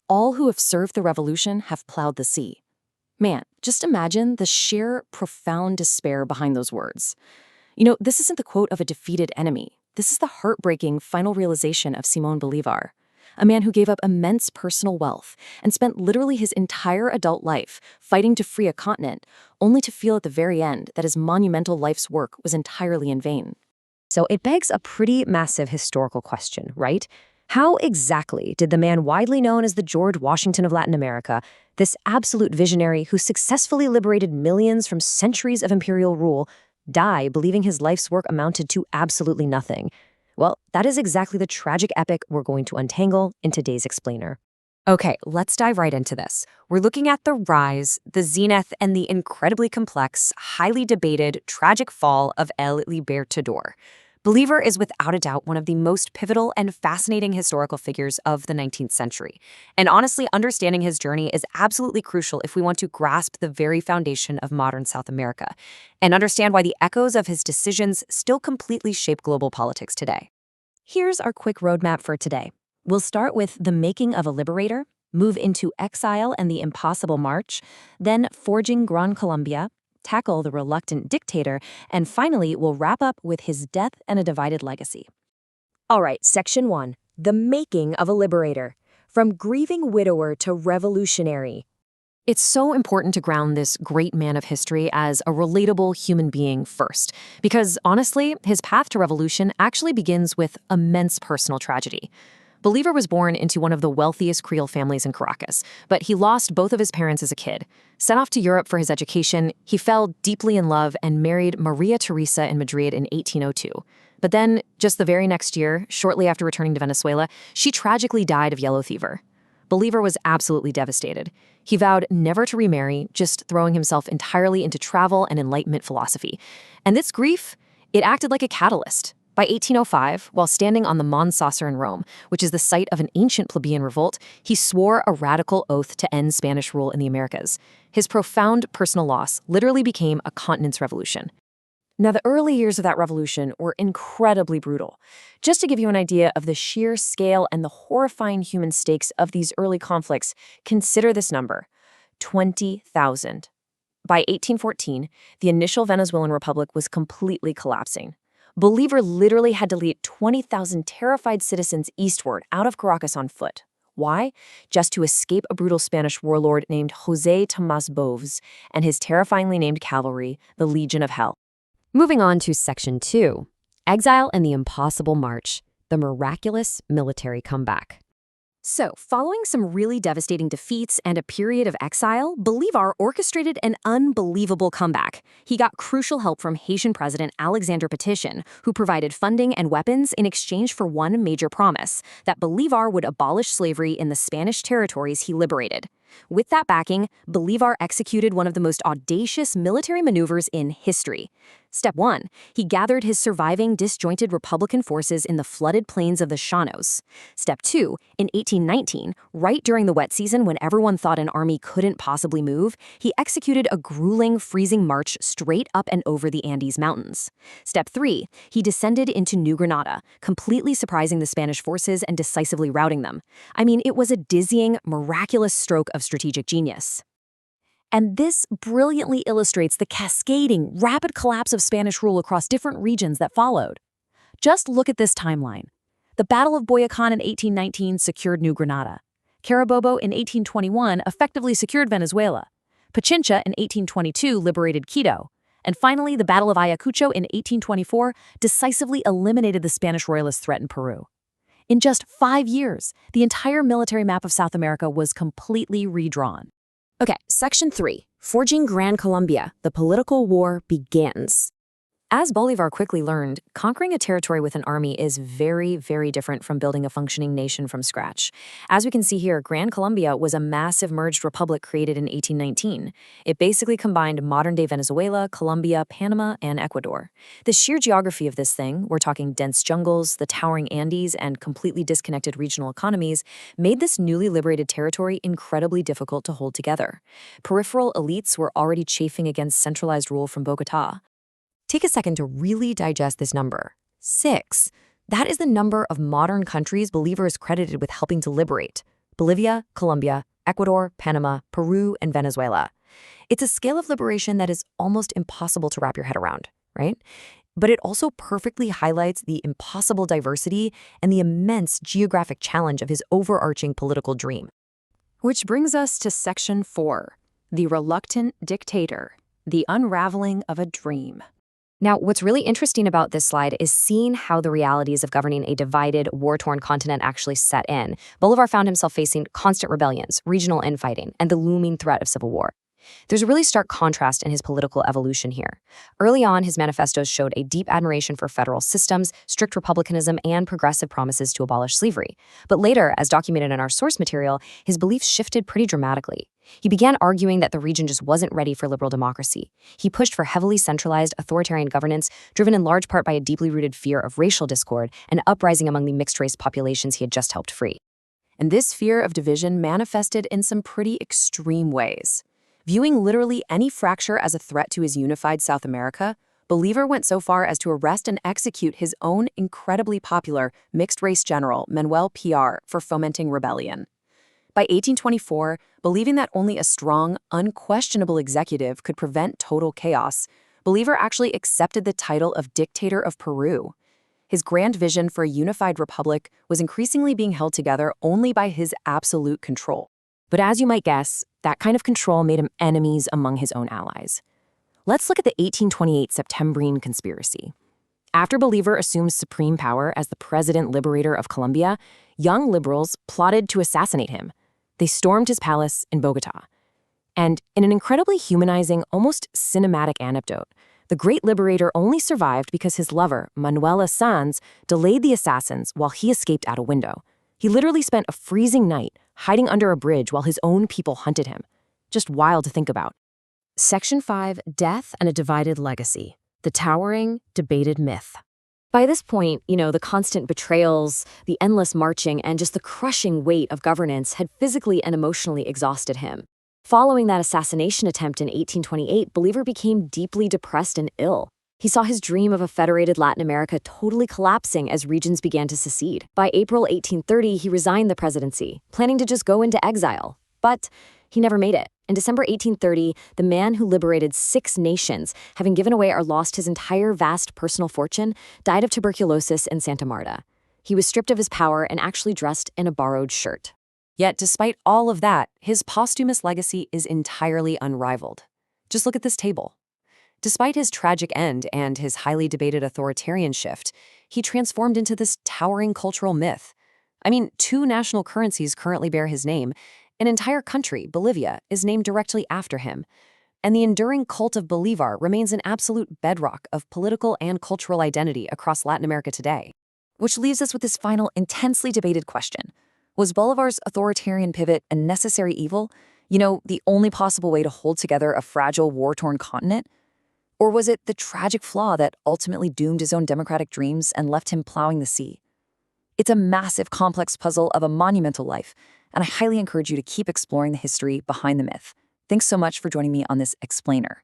All who have served the revolution have plowed the sea. Man, just imagine the sheer, profound despair behind those words. This isn't the quote of a defeated enemy. This is the heartbreaking final realization of Simón Bolívar, a man who gave up immense personal wealth and spent literally his entire adult life fighting to free a continent, only to feel at the very end that his monumental life's work was entirely in vain. So it begs a pretty massive historical question, right? How exactly did the man widely known as the George Washington of Latin America, this absolute visionary who successfully liberated millions from centuries of imperial rule, die believing his life's work amounted to absolutely nothing? Well, that is exactly the tragic epic we're going to untangle in today's explainer. Okay, let's dive right into this. We're looking at the rise, the zenith, and the incredibly complex, highly debated, tragic fall of El Libertador. Bolívar is without a doubt one of the most pivotal and fascinating historical figures of the 19th century. And honestly, understanding his journey is absolutely crucial if we want to grasp the very foundation of modern South America and understand why the echoes of his decisions still completely shape global politics today. Here's our quick roadmap for today. We'll start with the making of a liberator, move into exile and the impossible march, then forging Gran Colombia, tackle the reluctant dictator, and finally, we'll wrap up with his death and a divided legacy. All right, Section 1, the making of a liberator. From grieving widower to revolutionary. It's so important to ground this great man of history as a relatable human being first, because honestly, his path to revolution actually begins with immense personal tragedy. Bolívar was born into one of the wealthiest Creole families in Caracas, but he lost both of his parents as a kid. Sent off to Europe for his education, he fell deeply in love and married Maria Teresa in Madrid in 1802. But then, just the very next year, shortly after returning to Venezuela, she tragically died of yellow fever. Bolívar was absolutely devastated. He vowed never to remarry, just throwing himself entirely into travel and Enlightenment philosophy. And this grief, it acted like a catalyst. By 1805, while standing on the Mons Saucer in Rome, which is the site of an ancient plebeian revolt, he swore a radical oath to end Spanish rule in the Americas. His profound personal loss literally became a continent's revolution. Now, the early years of that revolution were incredibly brutal. Just to give you an idea of the sheer scale and the horrifying human stakes of these early conflicts, consider this number: 20,000. By 1814, the initial Venezuelan republic was completely collapsing. Bolívar literally had to lead 20,000 terrified citizens eastward out of Caracas on foot. Why? Just to escape a brutal Spanish warlord named José Tomás Boves and his terrifyingly named cavalry, the Legion of Hell. Moving on to Section 2, Exile and the Impossible March, the miraculous military comeback. So, following some really devastating defeats and a period of exile, Bolívar orchestrated an unbelievable comeback. He got crucial help from Haitian President Alexandre Pétion, who provided funding and weapons in exchange for one major promise, that Bolívar would abolish slavery in the Spanish territories he liberated. With that backing, Bolívar executed one of the most audacious military maneuvers in history. Step 1, he gathered his surviving disjointed Republican forces in the flooded plains of the Llanos. Step 2, in 1819, right during the wet season when everyone thought an army couldn't possibly move, he executed a grueling, freezing march straight up and over the Andes Mountains. Step 3, he descended into New Granada, completely surprising the Spanish forces and decisively routing them. I mean, it was a dizzying, miraculous stroke of strategic genius. And this brilliantly illustrates the cascading, rapid collapse of Spanish rule across different regions that followed. Just look at this timeline. The Battle of Boyacán in 1819 secured New Granada. Carabobo in 1821 effectively secured Venezuela. Pichincha in 1822 liberated Quito. And finally, the Battle of Ayacucho in 1824 decisively eliminated the Spanish royalist threat in Peru. In just 5 years, the entire military map of South America was completely redrawn. Okay, Section 3, Forging Gran Colombia, the political war begins. As Bolívar quickly learned, conquering a territory with an army is very, very different from building a functioning nation from scratch. As we can see here, Gran Colombia was a massive merged republic created in 1819. It basically combined modern-day Venezuela, Colombia, Panama, and Ecuador. The sheer geography of this thing, we're talking dense jungles, the towering Andes, and completely disconnected regional economies, made this newly liberated territory incredibly difficult to hold together. Peripheral elites were already chafing against centralized rule from Bogotá. Take a second to really digest this number. 6. That is the number of modern countries Bolívar is credited with helping to liberate. Bolivia, Colombia, Ecuador, Panama, Peru, and Venezuela. It's a scale of liberation that is almost impossible to wrap your head around, right? But it also perfectly highlights the impossible diversity and the immense geographic challenge of his overarching political dream. Which brings us to Section 4, the reluctant dictator, the unraveling of a dream. Now, what's really interesting about this slide is seeing how the realities of governing a divided, war-torn continent actually set in. Bolivar found himself facing constant rebellions, regional infighting, and the looming threat of civil war. There's a really stark contrast in his political evolution here. Early on, his manifestos showed a deep admiration for federal systems, strict republicanism, and progressive promises to abolish slavery. But later, as documented in our source material, his beliefs shifted pretty dramatically. He began arguing that the region just wasn't ready for liberal democracy. He pushed for heavily centralized authoritarian governance, driven in large part by a deeply rooted fear of racial discord and uprising among the mixed-race populations he had just helped free. And this fear of division manifested in some pretty extreme ways. Viewing literally any fracture as a threat to his unified South America, Bolívar went so far as to arrest and execute his own incredibly popular mixed-race general, Manuel Piar, for fomenting rebellion. By 1824, believing that only a strong, unquestionable executive could prevent total chaos, Bolívar actually accepted the title of Dictator of Peru. His grand vision for a unified republic was increasingly being held together only by his absolute control. But as you might guess, that kind of control made him enemies among his own allies. Let's look at the 1828 Septembrine conspiracy. After Bolívar assumes supreme power as the President Liberator of Colombia, young liberals plotted to assassinate him. They stormed his palace in Bogotá. And in an incredibly humanizing, almost cinematic anecdote, the great liberator only survived because his lover, Manuela Sanz, delayed the assassins while he escaped out a window. He literally spent a freezing night hiding under a bridge while his own people hunted him. Just wild to think about. Section 5, Death and a Divided Legacy, the towering, debated myth. By this point, the constant betrayals, the endless marching, and just the crushing weight of governance had physically and emotionally exhausted him. Following that assassination attempt in 1828, Bolívar became deeply depressed and ill. He saw his dream of a federated Latin America totally collapsing as regions began to secede. By April 1830, he resigned the presidency, planning to just go into exile. But he never made it. In December 1830, the man who liberated 6 nations, having given away or lost his entire vast personal fortune, died of tuberculosis in Santa Marta. He was stripped of his power and actually dressed in a borrowed shirt. Yet, despite all of that, his posthumous legacy is entirely unrivaled. Just look at this table. Despite his tragic end and his highly debated authoritarian shift, he transformed into this towering cultural myth. I mean, 2 national currencies currently bear his name. An entire country, Bolivia, is named directly after him. And the enduring cult of Bolívar remains an absolute bedrock of political and cultural identity across Latin America today. Which leaves us with this final, intensely debated question. Was Bolívar's authoritarian pivot a necessary evil? The only possible way to hold together a fragile, war-torn continent? Or was it the tragic flaw that ultimately doomed his own democratic dreams and left him plowing the sea? It's a massive, complex puzzle of a monumental life, and I highly encourage you to keep exploring the history behind the myth. Thanks so much for joining me on this explainer.